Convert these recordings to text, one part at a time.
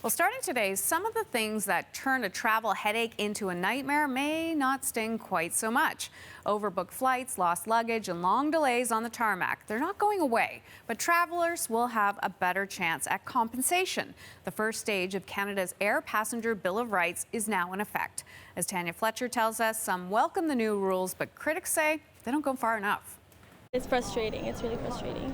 Well, starting today, some of the things that turn a travel headache into a nightmare may not sting quite so much. Overbooked flights, lost luggage, and long delays on the tarmac. They're not going away, but travelers will have a better chance at compensation. The first stage of Canada's Air Passenger Bill of Rights is now in effect. As Tanya Fletcher tells us, some welcome the new rules, but critics say they don't go far enough. It's frustrating. It's really frustrating.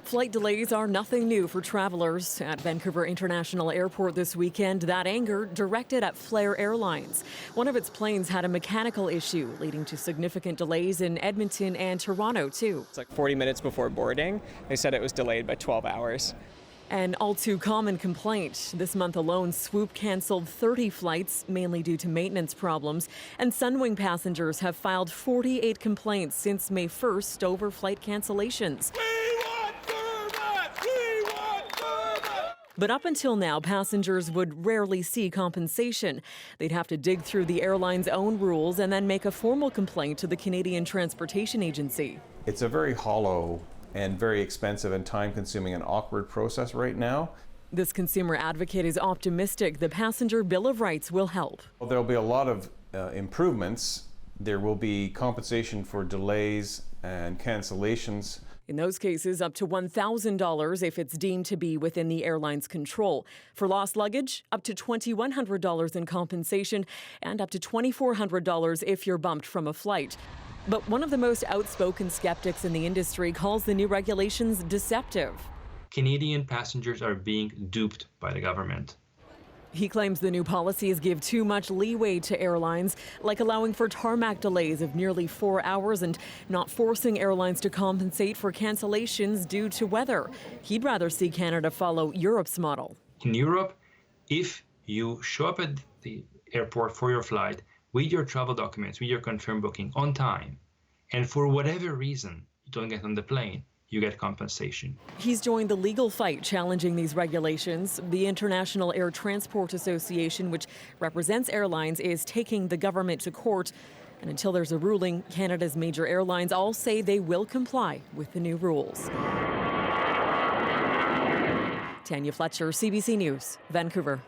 Flight delays are nothing new for travelers. At Vancouver International Airport this weekend, that anger directed at Flair Airlines. One of its planes had a mechanical issue, leading to significant delays in Edmonton and Toronto, too. It's like 40 minutes before boarding. They said it was delayed by 12 hours. An all-too-common complaint. This month alone, Swoop canceled 30 flights, mainly due to maintenance problems, and Sunwing passengers have filed 48 complaints since May 1st over flight cancellations. But up until now, passengers would rarely see compensation. They'd have to dig through the airline's own rules and then make a formal complaint to the Canadian Transportation Agency. It's a very hollow and very expensive and time-consuming and awkward process right now. This consumer advocate is optimistic the Passenger Bill of Rights will help. Well, there'll be a lot of improvements. There will be compensation for delays and cancellations. In those cases, up to $1,000 if it's deemed to be within the airline's control. For lost luggage, up to $2,100 in compensation and up to $2,400 if you're bumped from a flight. But one of the most outspoken skeptics in the industry calls the new regulations deceptive. Canadian passengers are being duped by the government. He claims the new policies give too much leeway to airlines, like allowing for tarmac delays of nearly 4 hours and not forcing airlines to compensate for cancellations due to weather. He'd rather see Canada follow Europe's model. In Europe, if you show up at the airport for your flight with your travel documents, with your confirmed booking on time, and for whatever reason you don't get on the plane, you get compensation. He's joined the legal fight challenging these regulations. The International Air Transport Association, which represents airlines, is taking the government to court. And until there's a ruling, Canada's major airlines all say they will comply with the new rules. Tanya Fletcher, CBC News, Vancouver.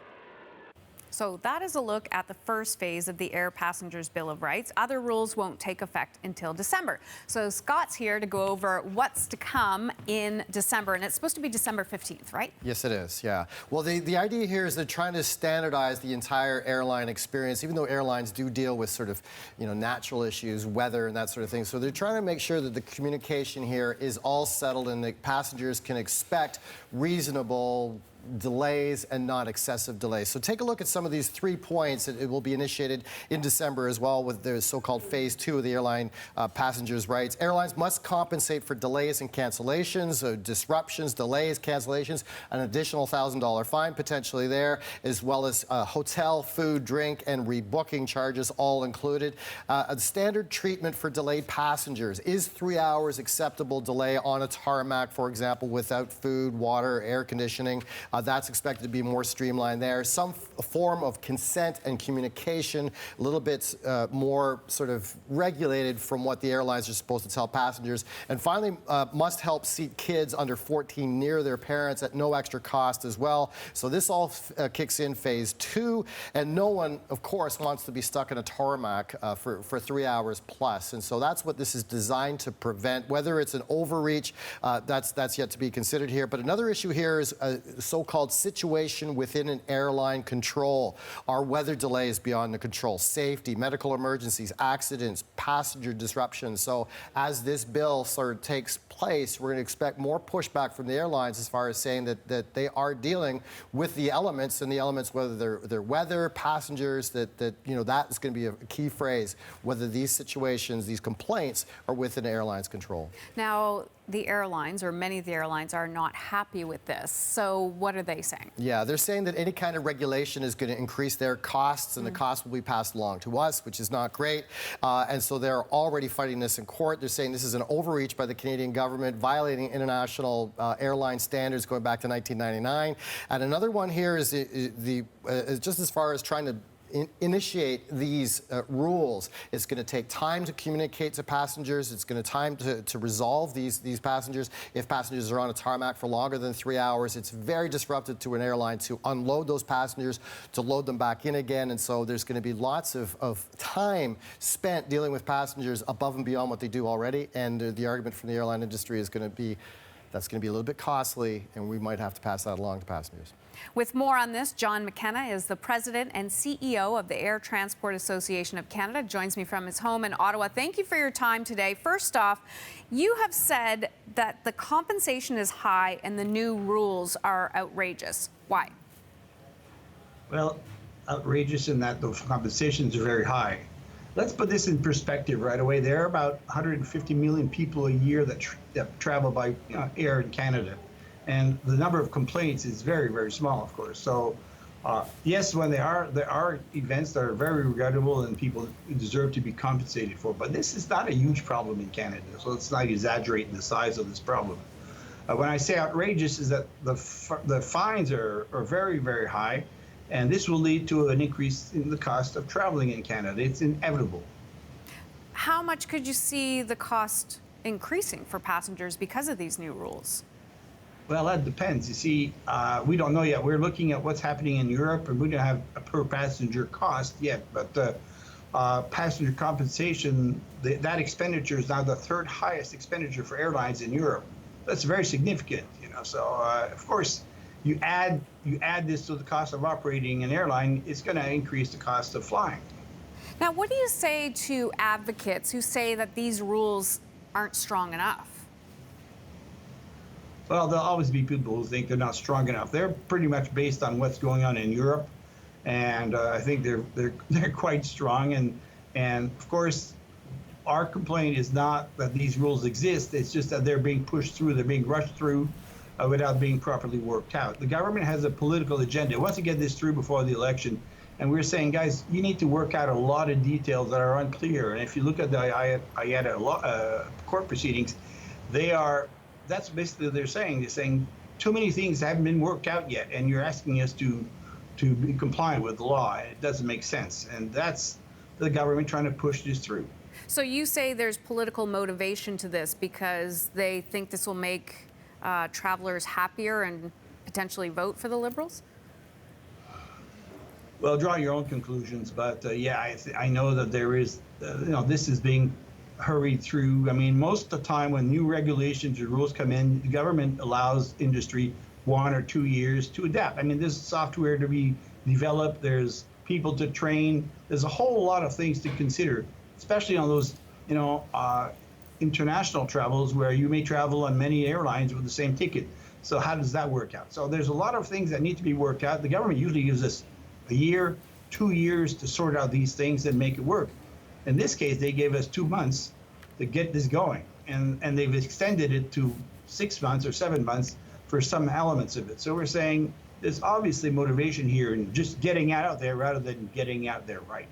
So that is a look at the first phase of the Air Passengers Bill of Rights. Other rules won't take effect until December. So Scott's here to go over what's to come in December. And it's supposed to be December 15th, right? Yes, it is, yeah. Well, the idea here is they're trying to standardize the entire airline experience, even though airlines do deal with sort of, natural issues, weather and that sort of thing. So they're trying to make sure that the communication here is all settled and that passengers can expect reasonable delays and not excessive delays. So take a look at some of these 3 points. It will be initiated in December as well with the so-called phase 2 of the airline passengers' rights. Airlines must compensate for delays and cancellations, disruptions, delays, cancellations, an additional $1,000 fine potentially there, as well as hotel, food, drink, and rebooking charges all included. A standard treatment for delayed passengers. Is 3 hours acceptable delay on a tarmac, for example, without food, water, air conditioning? That's expected to be more streamlined there. Some form of consent and communication, a little bit more sort of regulated from what the airlines are supposed to tell passengers. And finally, must help seat kids under 14 near their parents at no extra cost as well. So this all kicks in phase 2. And no one, of course, wants to be stuck in a tarmac for 3 hours plus. And so that's what this is designed to prevent. Whether it's an overreach, that's yet to be considered here. But another issue here is so-called situation within an airline control. Are weather delays beyond the control? Safety, medical emergencies, accidents, passenger disruptions. So as this bill sort of takes place, we're going to expect more pushback from the airlines as far as saying that they are dealing with the elements, and the elements, whether they're weather, passengers, that is going to be a key phrase, whether these situations, these complaints are within the airline's control. Now, the airlines, or many of the airlines, are not happy with this. So what are they saying? Yeah, they're saying that any kind of regulation is going to increase their costs, and the costs will be passed along to us, which is not great. And so they're already fighting this in court. They're saying this is an overreach by the Canadian government, violating international airline standards going back to 1999. And another one here is just as far as trying to initiate these rules. It's going to take time to communicate to passengers. It's going to time to resolve these passengers. If passengers are on a tarmac for longer than 3 hours, it's very disruptive to an airline to unload those passengers, to load them back in again. And so there's going to be lots of time spent dealing with passengers above and beyond what they do already. And the argument from the airline industry is going to be that's going to be a little bit costly, and we might have to pass that along to passengers. With more on this, John McKenna is the president and CEO of the Air Transport Association of Canada, joins me from his home in Ottawa. Thank you for your time today. First off, you have said that the compensation is high and the new rules are outrageous. Why? Well, outrageous in that those compensations are very high. Let's put this in perspective right away. There are about 150 million people a year that travel by air in Canada. And the number of complaints is very, very small, of course. So, yes, when there are events that are very regrettable and people deserve to be compensated for. But this is not a huge problem in Canada, so let's not exaggerate the size of this problem. When I say outrageous, is that the fines are very, very high, and this will lead to an increase in the cost of traveling in Canada. It's inevitable. How much could you see the cost increasing for passengers because of these new rules? Well, that depends. You see, we don't know yet. We're looking at what's happening in Europe, and we don't have a per passenger cost yet. But passenger compensation, that expenditure is now the third highest expenditure for airlines in Europe. That's very significant, you know. So, of course, you add this to the cost of operating an airline, it's going to increase the cost of flying. Now, what do you say to advocates who say that these rules aren't strong enough? Well, there'll always be people who think they're not strong enough. They're pretty much based on what's going on in Europe, and I think they're quite strong. And of course, our complaint is not that these rules exist. It's just that they're being pushed through. They're being rushed through without being properly worked out. The government has a political agenda. It wants to get this through before the election. And we're saying, guys, you need to work out a lot of details that are unclear. And if you look at the IATA court proceedings, that's basically what they're saying. They're saying too many things haven't been worked out yet, and you're asking us to be compliant with the law. It doesn't make sense. And that's the government trying to push this through. So you say there's political motivation to this because they think this will make travelers happier and potentially vote for the Liberals? Well, draw your own conclusions, but yeah, I know that there is, this is being hurried through. I mean, most of the time when new regulations or rules come in, the government allows industry 1 or 2 years to adapt. I mean, there's software to be developed, there's people to train, there's a whole lot of things to consider, especially on those, international travels where you may travel on many airlines with the same ticket. So how does that work out? So there's a lot of things that need to be worked out. The government usually gives us a year, 2 years to sort out these things and make it work. In this case, they gave us 2 months to get this going, and they've extended it to 6 months or 7 months for some elements of it. So we're saying there's obviously motivation here in just getting out there rather than getting out there right.